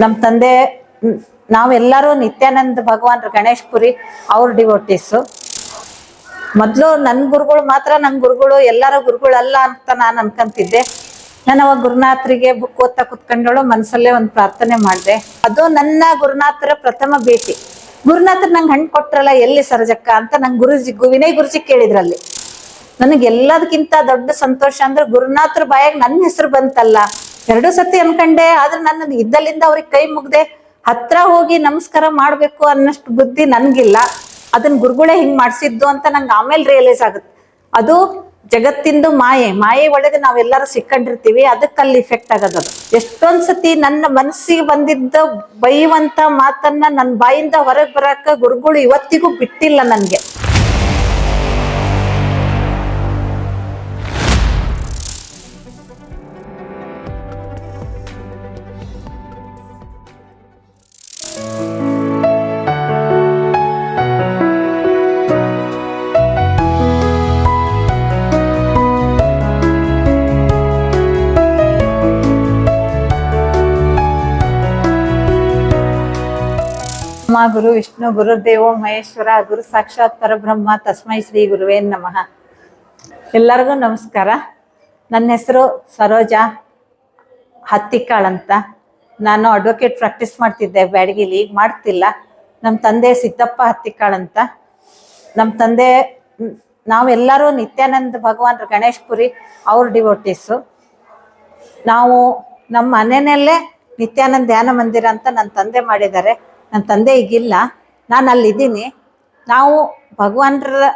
ನಮ್ಮ ತಂದೆ ನಾವೆಲ್ಲರೂ ನಿತ್ಯಾನಂದ ಭಗವಾನ್ ಗಣೇಶ್ ಪುರಿ ಅವ್ರ ಡಿವೋಟೀಸು. ಮೊದಲು ನನ್ನ ಗುರುಗಳು ಮಾತ್ರ ನನ್ನ ಗುರುಗಳು, ಎಲ್ಲರ ಗುರುಗಳಲ್ಲ ಅಂತ ನಾನು ಅನ್ಕೊಂತಿದ್ದೆ. ನಾನು ಅವಾಗ ಗುರುನಾಥರಿಗೆ ಬುಕ್ ಓದ್ತಾ ಕುತ್ಕೊಂಡಳು, ಮನಸ್ಸಲ್ಲೇ ಒಂದು ಪ್ರಾರ್ಥನೆ ಮಾಡಿದೆ. ಅದು ನನ್ನ ಗುರುನಾಥರ ಪ್ರಥಮ ಭೇಟಿ. ಗುರುನಾಥರ್ ನಂಗೆ ಹಣ್ಣು ಕೊಟ್ರಲ್ಲ ಎಲ್ಲಿ ಸರಜಕ್ಕ ಅಂತ ನಂಗೆ ವಿನಯ್ ಗುರುಜಿ ಕೇಳಿದ್ರಲ್ಲಿ. ನನಗೆ ಎಲ್ಲದಕ್ಕಿಂತ ದೊಡ್ಡ ಸಂತೋಷ ಅಂದ್ರೆ ಗುರುನಾಥರ ಬಾಯಾಗ ನನ್ನ ಹೆಸರು ಬಂತಲ್ಲ. 2 ಸತಿ ಅನ್ಕಂಡೆ, ಆದ್ರೆ ನನ್ನ ಇದ್ದಲ್ಲಿಂದ ಅವ್ರಿಗೆ ಕೈ ಮುಗ್ದೆ ಹತ್ರ ಹೋಗಿ ನಮಸ್ಕಾರ ಮಾಡ್ಬೇಕು ಅನ್ನಷ್ಟು ಬುದ್ಧಿ ನನ್ಗಿಲ್ಲ. ಅದನ್ನ ಗುರುಗಳೇ ಹಿಂಗ್ ಮಾಡ್ಸಿದ್ದು ಅಂತ ನಂಗೆ ಆಮೇಲೆ ರಿಯಲೈಸ್ ಆಗುತ್ತೆ. ಅದು ಜಗತ್ತಿಂದು ಮಾಯೆ ಒಳಗೆ ನಾವೆಲ್ಲರೂ ಸಿಕ್ಕೊಂಡಿರ್ತೀವಿ, ಅದಕ್ಕಲ್ಲಿ ಇಫೆಕ್ಟ್ ಆಗೋದು. ಎಷ್ಟೊಂದ್ ಸತಿ ನನ್ನ ಮನಸ್ಸಿಗೆ ಬಂದಿದ್ದ ಬೈಯುವಂತ ಮಾತನ್ನ ನನ್ನ ಬಾಯಿಂದ ಹೊರಗೆ ಬರಕ ಗುರುಗಳು ಇವತ್ತಿಗೂ ಬಿಟ್ಟಿಲ್ಲ ನನ್ಗೆ. ಗುರು ವಿಷ್ಣು ಗುರುದೇವೋ ಮಹೇಶ್ವರ ಗುರು ಸಾಕ್ಷಾತ್ ಪರಬ್ರಹ್ಮ ತಸ್ಮೈ ಶ್ರೀ ಗುರುವೇ ನಮಃ. ಎಲ್ಲರಿಗೂ ನಮಸ್ಕಾರ. ನನ್ನ ಹೆಸರು ಸರೋಜಾ ಹತ್ತಿಕಾಳ್ ಅಂತ. ನಾನು ಅಡ್ವೊಕೇಟ್ ಪ್ರಾಕ್ಟೀಸ್ ಮಾಡ್ತಿದ್ದೆ ಬ್ಯಾಡಗಿಲಿ, ಈಗ ಮಾಡ್ತಿಲ್ಲ. ನಮ್ಮ ತಂದೆ ಸಿದ್ದಪ್ಪ ಹತ್ತಿಕಾಳ್ ಅಂತ. ನಮ್ಮ ತಂದೆ ನಾವೆಲ್ಲರೂ ನಿತ್ಯಾನಂದ ಭಗವಾನ್ ಗಣೇಶ್ ಪುರಿ ಅವ್ರ ಡಿವೋಟೀಸು. ನಾವು ನಮ್ಮ ಮನೆಯಲ್ಲೇ ನಿತ್ಯಾನಂದ ಧ್ಯಾನ ಮಂದಿರ ಅಂತ ನನ್ನ ತಂದೆ ಮಾಡಿದ್ದಾರೆ. ನನ್ನ ತಂದೆ ಈಗಿಲ್ಲ, ನಾನು ಅಲ್ಲಿದ್ದೀನಿ. ನಾವು ಭಗವಾನ್ರ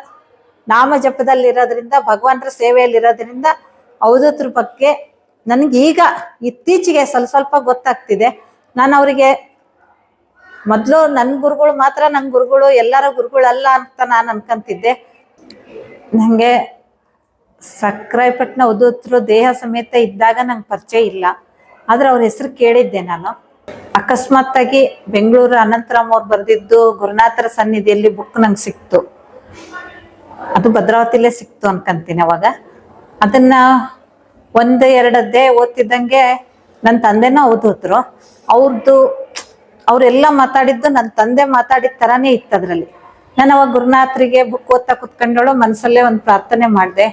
ನಾಮ ಜಪದಲ್ಲಿರೋದ್ರಿಂದ, ಭಗವಾನ್ರ ಸೇವೆಯಲ್ಲಿರೋದ್ರಿಂದ ಅವಧೂತರ ಬಗ್ಗೆ ನನಗೀಗ ಇತ್ತೀಚೆಗೆ ಸ್ವಲ್ಪ ಗೊತ್ತಾಗ್ತಿದೆ. ನಾನು ಅವರಿಗೆ ಮೊದಲು ನನ್ನ ಗುರುಗಳು ಮಾತ್ರ ನನ್ನ ಗುರುಗಳು, ಎಲ್ಲರ ಗುರುಗಳಲ್ಲ ಅಂತ ನಾನು ಅನ್ಕೊಂತಿದ್ದೆ. ನನಗೆ ಸಕ್ರಾಯಪಟ್ಟಣ ಅವಧೂತರು ದೇಹ ಸಮೇತ ಇದ್ದಾಗ ನಂಗೆ ಪರಿಚಯ ಇಲ್ಲ, ಆದ್ರೆ ಅವ್ರ ಹೆಸರು ಕೇಳಿದ್ದೆ ನಾನು. ಅಕಸ್ಮಾತ್ತಾಗಿ ಬೆಂಗಳೂರು ಅನಂತರಾಮ್ ಅವ್ರು ಬರೆದಿದ್ದು ಗುರುನಾಥರ ಸನ್ನಿಧಿಯಲ್ಲಿ ಬುಕ್ ನಂಗೆ ಸಿಕ್ತು. ಅದು ಭದ್ರಾವತಿಲೇ ಸಿಕ್ತು ಅನ್ಕಂತೀನಿ. ಅವಾಗ ಅದನ್ನ 1-2 ಓದ್ತಿದ್ದಂಗೆ ನನ್ನ ತಂದೆನೂ ಅವಧೂತರು. ಅವರೆಲ್ಲ ಮಾತಾಡಿದ್ದು ನನ್ನ ತಂದೆ ಮಾತಾಡಿದ ಥರನೇ ಇತ್ತು ಅದರಲ್ಲಿ. ನಾನು ಅವಾಗ ಗುರುನಾಥರಿಗೆ ಬುಕ್ ಓದ್ತಾ ಕುತ್ಕೊಂಡಳು, ಮನಸ್ಸಲ್ಲೇ ಒಂದು ಪ್ರಾರ್ಥನೆ ಮಾಡಿದೆ.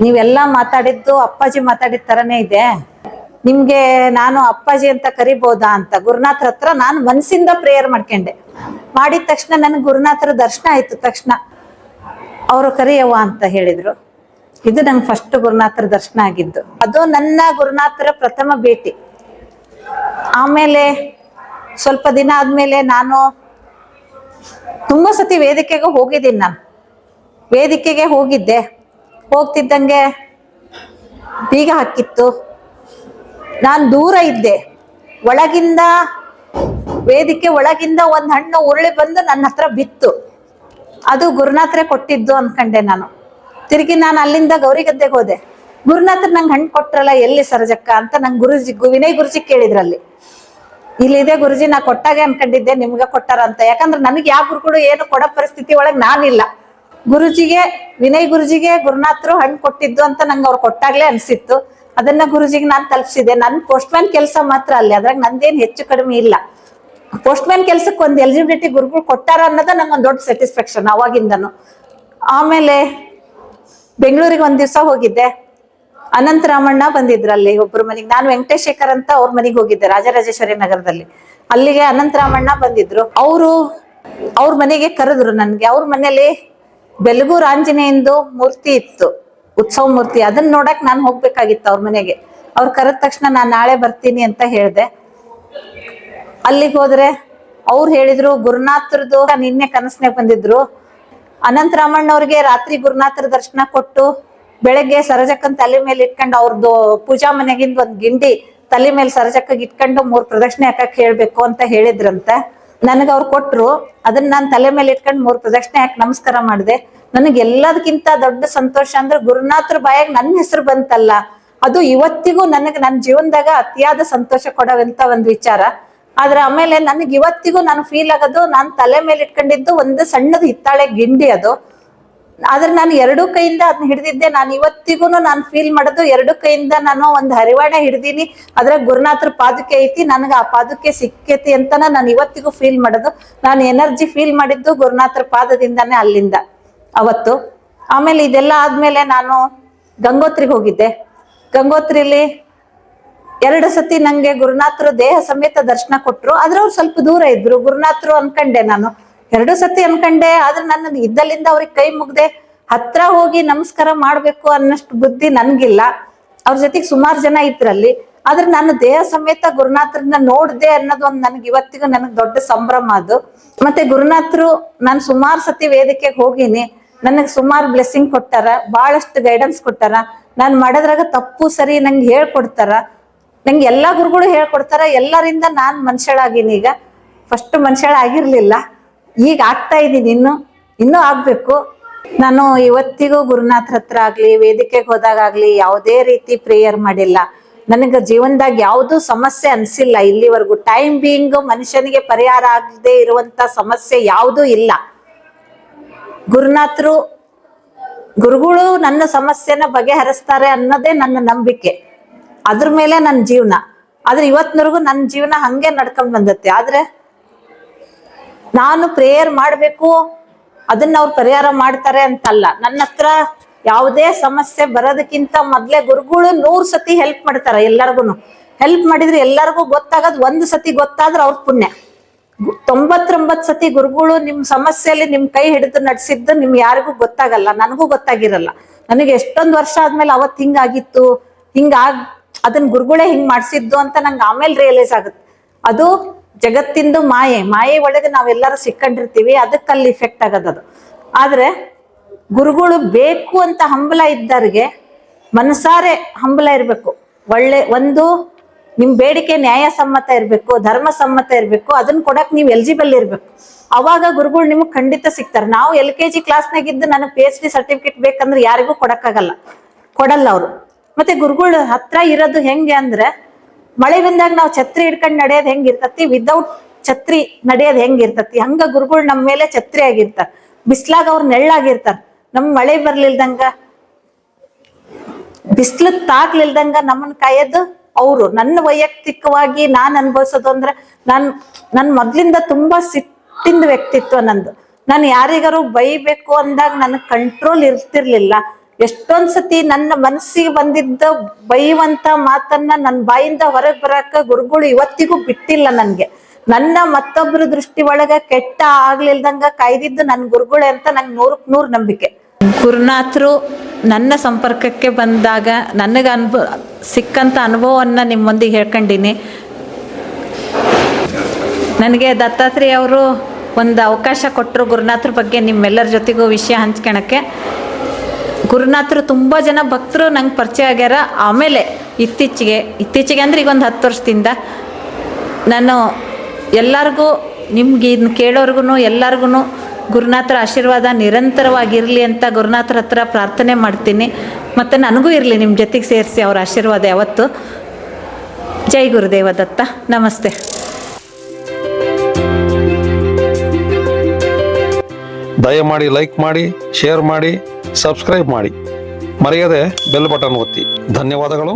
ನೀವೆಲ್ಲ ಮಾತಾಡಿದ್ದು ಅಪ್ಪಾಜಿ ಮಾತಾಡಿದ ಥರನೇ ಇದೆ, ನಿಮ್ಗೆ ನಾನು ಅಪ್ಪಾಜಿ ಅಂತ ಕರಿಬೋದಾ ಅಂತ ಗುರುನಾಥರ ಹತ್ರ ನಾನು ಮನಸ್ಸಿಂದ ಪ್ರೇಯರ್ ಮಾಡ್ಕೊಂಡೆ. ಮಾಡಿದ ತಕ್ಷಣ ನನಗೆ ಗುರುನಾಥರ ದರ್ಶನ ಆಯ್ತು. ತಕ್ಷಣ ಅವರು ಕರಿಯವ್ವ ಅಂತ ಹೇಳಿದ್ರು. ಇದು ನಂಗೆ ಫಸ್ಟ್ ಗುರುನಾಥರ ದರ್ಶನ ಆಗಿದ್ದು. ಅದು ನನ್ನ ಗುರುನಾಥರ ಪ್ರಥಮ ಭೇಟಿ. ಆಮೇಲೆ ಸ್ವಲ್ಪ ದಿನ ಆದ್ಮೇಲೆ ನಾನು ತುಂಬಾ ಸತಿ ವೇದಿಕೆಗೆ ಹೋಗಿದ್ದೀನಿ. ನಾನು ವೇದಿಕೆಗೆ ಹೋಗ್ತಿದ್ದಂಗೆ ಬೀಗ ಹಾಕಿತ್ತು. ನಾನು ದೂರ ಇದ್ದೆ. ವೇದಿಕೆ ಒಳಗಿಂದ ಒಂದು ಹಣ್ಣು ಉರುಳಿ ಬಂದು ನನ್ನ ಹತ್ರ ಬಿತ್ತು. ಅದು ಗುರುನಾಥರೇ ಕೊಟ್ಟಿದ್ದು ಅನ್ಕಂಡೆ ನಾನು. ತಿರುಗಿ ನಾನು ಅಲ್ಲಿಂದ ಗೌರಿಗದ್ದೆಗೆ ಹೋದೆ. ಗುರುನಾಥರ್ ನಂಗೆ ಹಣ್ಣು ಕೊಟ್ರಲ್ಲ ಎಲ್ಲಿ ಸರಜಕ್ಕ ಅಂತ ನಂಗೆ ವಿನಯ್ ಗುರುಜಿ ಕೇಳಿದ್ರಲ್ಲಿ. ಇಲ್ಲಿದೆ ಗುರುಜಿ, ನಾ ಕೊಟ್ಟಾಗೆ ಅನ್ಕೊಂಡಿದ್ದೆ ನಿಮ್ಗೆ ಕೊಟ್ಟಾರ ಅಂತ. ಯಾಕಂದ್ರೆ ನನಗೆ ಯಾವ ಗುರುಗಳು ಏನು ಕೊಡೋ ಪರಿಸ್ಥಿತಿ ಒಳಗೆ ನಾನಿಲ್ಲ. ವಿನಯ್ ಗುರುಜಿಗೆ ಗುರುನಾಥರು ಹಣ್ಣು ಕೊಟ್ಟಿದ್ದು ಅಂತ ನಂಗೆ ಅವ್ರು ಕೊಟ್ಟಾಗ್ಲೇ ಅನ್ಸಿತ್ತು. ಅದನ್ನ ಗುರುಜಿಗೆ ನಾನು ತಲುಪಿಸಿದೆ. ನನ್ನ ಪೋಸ್ಟ್ಮ್ಯಾನ್ ಕೆಲಸ ಮಾತ್ರ ಅಲ್ಲಿ, ಅದ್ರಾಗ ನಂದೇನು ಹೆಚ್ಚು ಕಡಿಮೆ ಇಲ್ಲ. ಪೋಸ್ಟ್ಮ್ಯಾನ್ ಕೆಲ್ಸಕ್ಕೆ ಒಂದು ಎಲಿಜಿಬಿಲಿಟಿ ಗುರುಗಳು ಕೊಟ್ಟಾರ ಅನ್ನೋದ ನಂಗೊಂದು ದೊಡ್ಡ ಸ್ಯಾಟಿಸ್ಫ್ಯಾಕ್ಷನ್ ಅವಾಗಿಂದನು. ಆಮೇಲೆ ಬೆಂಗಳೂರಿಗೆ ಒಂದ್ ದಿವಸ ಹೋಗಿದ್ದೆ. ಅನಂತರಾಮಣ್ಣ ಬಂದಿದ್ರಲ್ಲಿ ಒಬ್ರು ಮನೆಗೆ. ನಾನು ವೆಂಕಟೇಶೇಖರ್ ಅಂತ ಅವ್ರ ಮನೆಗೆ ಹೋಗಿದ್ದೆ ರಾಜರಾಜೇಶ್ವರಿ ನಗರದಲ್ಲಿ. ಅಲ್ಲಿಗೆ ಅನಂತರಾಮಣ್ಣ ಬಂದಿದ್ರು. ಅವ್ರ ಮನೆಗೆ ಕರೆದ್ರು ನನ್ಗೆ. ಅವ್ರ ಮನೇಲಿ ಬೆಲಗೂರು ಆಂಜನೇಯಂದು ಮೂರ್ತಿ ಇತ್ತು, ಉತ್ಸವ ಮೂರ್ತಿ. ಅದನ್ನ ನೋಡಕ್ ನಾನು ಹೋಗ್ಬೇಕಾಗಿತ್ತು ಅವ್ರ ಮನೆಗೆ. ಅವ್ರು ಕರೆದ ತಕ್ಷಣ ನಾನು ನಾಳೆ ಬರ್ತೀನಿ ಅಂತ ಹೇಳ್ದೆ. ಅಲ್ಲಿಗೆ ಹೋದ್ರೆ ಅವ್ರು ಹೇಳಿದ್ರು ಗುರುನಾಥರದು ನಿನ್ನೆ ಕನಸ್ನಾಗ ಬಂದಿದ್ರು. ಅನಂತರಾಮಣ್ಣ ಅವ್ರಿಗೆ ರಾತ್ರಿ ಗುರುನಾಥರ ದರ್ಶನ ಕೊಟ್ಟು ಬೆಳಗ್ಗೆ ಸರಜಕ್ಕನ್ ತಲೆ ಮೇಲೆ ಇಟ್ಕೊಂಡು ಅವ್ರದ್ದು ಪೂಜಾ ಮನೆಗಿಂದ ಒಂದ್ ಗಿಂಡಿ ತಲೆ ಮೇಲೆ ಸರಜಕ್ಕಗೆ ಇಟ್ಕೊಂಡು 3 ಪ್ರದಕ್ಷಿಣೆ ಹಾಕಕ್ ಹೇಳ್ಬೇಕು ಅಂತ ಹೇಳಿದ್ರಂತೆ. ನನಗೆ ಅವ್ರು ಕೊಟ್ರು. ಅದನ್ನ ನಾನು ತಲೆ ಮೇಲೆ ಇಟ್ಕೊಂಡು 3 ಪ್ರದಕ್ಷಿಣೆ ಹಾಕಿ ನಮಸ್ಕಾರ ಮಾಡಿದೆ. ನನಗೆ ಎಲ್ಲದಕ್ಕಿಂತ ದೊಡ್ಡ ಸಂತೋಷ ಅಂದ್ರೆ ಗುರುನಾಥರ ಬಾಯಾಗ ನನ್ನ ಹೆಸರು ಬಂತಲ್ಲ. ಅದು ಇವತ್ತಿಗೂ ನನಗೆ ನನ್ನ ಜೀವನದಾಗ ಅತಿಯಾದ ಸಂತೋಷ ಕೊಡೋವಂತ ಒಂದು ವಿಚಾರ. ಆದ್ರೆ ಆಮೇಲೆ ನನಗೆ ಇವತ್ತಿಗೂ ನಾನು ಫೀಲ್ ಆಗೋದು, ನಾನು ತಲೆ ಮೇಲೆ ಇಟ್ಕೊಂಡಿದ್ದು ಒಂದು ಸಣ್ಣದ ಹಿತ್ತಾಳೆ ಗಿಂಡಿ. ಅದು ಆದ್ರೆ ನಾನು ಎರಡು ಕೈಯಿಂದ ಅದನ್ನ ಹಿಡಿದಿದ್ದೆ. ನಾನು ಇವತ್ತಿಗೂ ನಾನು ಫೀಲ್ ಮಾಡೋದು ಎರಡು ಕೈಯಿಂದ ನಾನು ಒಂದು ಹರಿವಾಣ ಹಿಡ್ದೀನಿ, ಅದ್ರ ಗುರುನಾಥರ ಪಾದುಕೆ ಐತಿ, ನನಗೆ ಆ ಪಾದುಕೆ ಸಿಕ್ಕೈತಿ ಅಂತನ ನಾನು ಇವತ್ತಿಗೂ ಫೀಲ್ ಮಾಡೋದು. ನಾನು ಎನರ್ಜಿ ಫೀಲ್ ಮಾಡಿದ್ದು ಗುರುನಾಥರ ಪಾದದಿಂದಾನೇ ಅಲ್ಲಿಂದ ಅವತ್ತು. ಆಮೇಲೆ ಇದೆಲ್ಲ ಆದ್ಮೇಲೆ ನಾನು ಗಂಗೋತ್ರಿಗೆ ಹೋಗಿದ್ದೆ. ಗಂಗೋತ್ರಿಲಿ 2 ಸತಿ ನಂಗೆ ಗುರುನಾಥರು ದೇಹ ಸಮೇತ ದರ್ಶನ ಕೊಟ್ರು. ಆದ್ರೆ ಅವ್ರು ಸ್ವಲ್ಪ ದೂರ ಇದ್ರು. ಗುರುನಾಥರು ಅನ್ಕಂಡೆ ನಾನು 2 ಸತಿ ಅನ್ಕಂಡೆ. ಆದ್ರೆ ನನ್ನ ಇದ್ದಲ್ಲಿಂದ ಅವ್ರಿಗೆ ಕೈ ಮುಗ್ದೆ ಹತ್ರ ಹೋಗಿ ನಮಸ್ಕಾರ ಮಾಡ್ಬೇಕು ಅನ್ನಷ್ಟು ಬುದ್ಧಿ ನನ್ಗಿಲ್ಲ. ಅವ್ರ ಜೊತೆಗೆ ಸುಮಾರು ಜನ ಇದ್ರಲ್ಲಿ. ಆದ್ರೆ ನಾನು ದೇಹ ಸಮೇತ ಗುರುನಾಥರನ್ನ ನೋಡ್ದೆ ಅನ್ನೋದು ಒಂದು ನನಗೆ ಇವತ್ತಿಗೂ ನನಗೆ ದೊಡ್ಡ ಸಂಭ್ರಮ ಅದು. ಮತ್ತೆ ಗುರುನಾಥರು ನಾನು ಸುಮಾರು ಸತಿ ವೇದಿಕೆಗೆ ಹೋಗಿನಿ. ನನಗೆ ಸುಮಾರು ಬ್ಲೆಸ್ಸಿಂಗ್ ಕೊಟ್ಟಾರ, ಬಹಳಷ್ಟು ಗೈಡೆನ್ಸ್ ಕೊಟ್ಟಾರ. ನಾನು ಮಾಡೋದ್ರಾಗ ತಪ್ಪು ಸರಿ ನಂಗೆ ಹೇಳ್ಕೊಡ್ತಾರ. ನಂಗೆ ಎಲ್ಲಾ ಗುರುಗಳು ಹೇಳ್ಕೊಡ್ತಾರ. ಎಲ್ಲರಿಂದ ನಾನ್ ಮನುಷ್ಯಳಾಗಿನಿ. ಈಗ ಫಸ್ಟ್ ಮನುಷ್ಯಳಾಗಿರ್ಲಿಲ್ಲ, ಈಗ ಆಗ್ತಾ ಇದ್ದೀನಿ. ಇನ್ನೂ ಆಗ್ಬೇಕು. ನಾನು ಇವತ್ತಿಗೂ ಗುರುನಾಥರ ಹತ್ರ ಆಗ್ಲಿ ವೇದಿಕೆಗೆ ಹೋದಾಗ್ಲಿ ಯಾವುದೇ ರೀತಿ ಪ್ರೇಯರ್ ಮಾಡಿಲ್ಲ. ನನಗೆ ಜೀವನದಾಗ ಯಾವ್ದು ಸಮಸ್ಯೆ ಅನ್ಸಿಲ್ಲ ಇಲ್ಲಿವರೆಗೂ. ಟೈಮ್ ಬೀಯಿಂಗ್ ಮನುಷ್ಯನಿಗೆ ಪರಿಹಾರ ಆಗದೆ ಇರುವಂತ ಸಮಸ್ಯೆ ಯಾವುದೂ ಇಲ್ಲ. ಗುರುಗಳು ನನ್ನ ಸಮಸ್ಯೆನ ಬಗೆಹರಿಸ್ತಾರೆ ಅನ್ನೋದೇ ನನ್ನ ನಂಬಿಕೆ. ಅದ್ರ ಮೇಲೆ ನನ್ನ ಜೀವನ. ಆದ್ರೆ ಇವತ್ತಿನವರೆಗೂ ನನ್ನ ಜೀವನ ಹಂಗೆ ನಡ್ಕೊಂಡ್ ಬಂದತ್ತೆ. ಆದ್ರೆ ನಾನು ಪ್ರೇಯರ್ ಮಾಡ್ಬೇಕು, ಅದನ್ನ ಅವ್ರು ಪರಿಹಾರ ಮಾಡ್ತಾರೆ ಅಂತಲ್ಲ. ನನ್ನ ಹತ್ರ ಯಾವುದೇ ಸಮಸ್ಯೆ ಬರೋದಕ್ಕಿಂತ ಮೊದ್ಲೇ ಗುರುಗಳು 100 ಸತಿ ಹೆಲ್ಪ್ ಮಾಡ್ತಾರ. ಎಲ್ಲರಿಗೂ ಹೆಲ್ಪ್ ಮಾಡಿದ್ರೆ ಎಲ್ಲರಿಗೂ ಗೊತ್ತಾಗದ್ 1 ಸತಿ ಗೊತ್ತಾದ್ರೆ ಅವ್ರ ಪುಣ್ಯ. 99 ಸತಿ ಗುರುಗಳು ನಿಮ್ ಸಮಸ್ಯೆಯಲ್ಲಿ ನಿಮ್ ಕೈ ಹಿಡಿದು ನಡ್ಸಿದ್ದು ನಿಮ್ ಯಾರಿಗೂ ಗೊತ್ತಾಗಲ್ಲ. ನನಗೂ ಗೊತ್ತಾಗಿರಲ್ಲ. ನನಗೆ ಎಷ್ಟೊಂದು ವರ್ಷ ಆದ್ಮೇಲೆ ಅವತ್ ಹಿಂಗಾಗಿತ್ತು, ಅದನ್ನ ಗುರುಗಳೇ ಹಿಂಗ್ ಮಾಡ್ಸಿದ್ದು ಅಂತ ನಂಗೆ ಆಮೇಲೆ ರಿಯಲೈಸ್ ಆಗುತ್ತೆ. ಅದು ಜಗತ್ತಿಂದು ಮಾಯೆ ಒಳಗೆ ನಾವೆಲ್ಲರೂ ಸಿಕ್ಕೊಂಡಿರ್ತೀವಿ. ಅದಕ್ಕಲ್ಲಿ ಇಫೆಕ್ಟ್ ಆಗೋದದು. ಆದ್ರೆ ಗುರುಗಳು ಬೇಕು ಅಂತ ಹಂಬಲ ಇದ್ದವ್ರಿಗೆ ಮನಸಾರೆ ಹಂಬಲ ಇರ್ಬೇಕು. ಒಂದು ನಿಮ್ ಬೇಡಿಕೆ ನ್ಯಾಯಸಮ್ಮತ ಇರ್ಬೇಕು, ಧರ್ಮ ಸಮ್ಮತ ಇರ್ಬೇಕು. ಅದನ್ನ ಕೊಡಕ್ ನೀವು ಎಲಿಜಿಬಲ್ ಇರ್ಬೇಕು. ಅವಾಗ ಗುರುಗಳು ನಿಮ್ಗೆ ಖಂಡಿತ ಸಿಗ್ತಾರೆ. ನಾವು LKG ಕ್ಲಾಸ್ನಾಗಿದ್ದು ನನಗೆ PhD ಸರ್ಟಿಫಿಕೇಟ್ ಬೇಕಂದ್ರೆ ಯಾರಿಗೂ ಕೊಡಕ್ಕಾಗಲ್ಲ, ಕೊಡಲ್ಲ ಅವರು. ಮತ್ತೆ ಗುರುಗಳ ಹತ್ರ ಇರೋದು ಹೆಂಗೆ ಅಂದ್ರೆ, ಮಳೆ ಬಂದಾಗ ನಾವು ಛತ್ರಿ ಹಿಡ್ಕೊಂಡ್ ನಡೆಯೋದ್ ಹೆಂಗಿರ್ತತಿ, ವಿದೌಟ್ ಛತ್ರಿ ನಡೆಯೋದ್ ಹೆಂಗಿರ್ತತಿ, ಹಂಗ ಗುರುಗಳು ನಮ್ಮ ಮೇಲೆ ಛತ್ರಿ ಆಗಿರ್ತಾರ. ಬಿಸ್ಲಾಗ ಅವ್ರು ನೆಳ್ಳಾಗಿರ್ತಾರ. ನಮ್ ಮಳೆ ಬರ್ಲಿಲ್ದಂಗ, ಬಿಸ್ಲು ತಾಗ್ಲಿಲ್ದಂಗ ನಮ್ಮನ್ ಕಾಯೋದು ಅವರು. ನನ್ನ ವೈಯಕ್ತಿಕವಾಗಿ ನಾನ್ ಅನ್ಭವಿಸೋದು ಅಂದ್ರೆ, ನನ್ ಮೊದ್ಲಿಂದ ತುಂಬಾ ಸಿಟ್ಟಿಂದ ವ್ಯಕ್ತಿತ್ವ ನಂದು. ನಾನು ಯಾರಿಗಾರು ಬೈಬೇಕು ಅಂದಾಗ ನನಗ್ ಕಂಟ್ರೋಲ್ ಇರ್ತಿರ್ಲಿಲ್ಲ. ಎಷ್ಟೊಂದ್ ಸತಿ ನನ್ನ ಮನಸ್ಸಿಗೆ ಬಂದಿದ್ದ ಬೈಯುವಂತ ಮಾತನ್ನ ನನ್ನ ಬಾಯಿಂದ ಹೊರಗೆ ಬರಾಕ ಗುರುಗಳು ಇವತ್ತಿಗೂ ಬಿಟ್ಟಿಲ್ಲ ನನ್ಗೆ. ನನ್ನ ಮತ್ತೊಬ್ಬರ ದೃಷ್ಟಿ ಒಳಗ ಕೆಟ್ಟ ಆಗ್ಲಿಲ್ದಂಗ ಕಾಯ್ದಿದ್ದು ನನ್ನ ಗುರುಗಳೇ ಅಂತ ನಂಗೆ 100ಕ್ಕೆ 100 ನಂಬಿಕೆ. ಗುರುನಾಥರು ನನ್ನ ಸಂಪರ್ಕಕ್ಕೆ ಬಂದಾಗ ನನಗೆ ಸಿಕ್ಕಂತ ಅನುಭವವನ್ನ ನಿಮ್ಮೊಂದಿಗೆ ಹೇಳ್ಕೊಂಡಿನಿ. ನನಗೆ ದತ್ತಾತ್ರೇಯ ಅವರು ಒಂದು ಅವಕಾಶ ಕೊಟ್ಟರು ಗುರುನಾಥರ ಬಗ್ಗೆ ನಿಮ್ಮೆಲ್ಲರ ಜೊತೆಗೂ ವಿಷಯ ಹಂಚ್ಕೊಳಕ್ಕೆ. ಗುರುನಾಥರು ತುಂಬ ಜನ ಭಕ್ತರು ನಂಗೆ ಪರಿಚಯ ಆಗ್ಯಾರ. ಆಮೇಲೆ ಇತ್ತೀಚೆಗೆ ಅಂದ್ರೆ ಈಗ ಒಂದು 10 ವರ್ಷದಿಂದ ನಾನು ಎಲ್ಲರಿಗೂ, ನಿಮ್ಗೆ ಇದನ್ನ ಕೇಳೋರ್ಗು ಎಲ್ಲರಿಗೂ ಗುರುನಾಥರ ಆಶೀರ್ವಾದ ನಿರಂತರವಾಗಿರಲಿ ಅಂತ ಗುರುನಾಥರ ಹತ್ರ ಪ್ರಾರ್ಥನೆ ಮಾಡ್ತೀನಿ. ಮತ್ತು ನನಗೂ ಇರಲಿ ನಿಮ್ಮ ಜೊತೆಗೆ ಸೇರಿಸಿ ಅವರ ಆಶೀರ್ವಾದ ಯಾವತ್ತು. ಜೈ ಗುರುದೇವ ದತ್ತ. ನಮಸ್ತೆ. ದಯಮಾಡಿ ಲೈಕ್ ಮಾಡಿ, ಶೇರ್ ಮಾಡಿ, ಸಬ್ಸ್ಕ್ರೈಬ್ ಮಾಡಿ, ಮರೆಯದೆ ಬೆಲ್ ಬಟನ್ ಒತ್ತಿ. ಧನ್ಯವಾದಗಳು.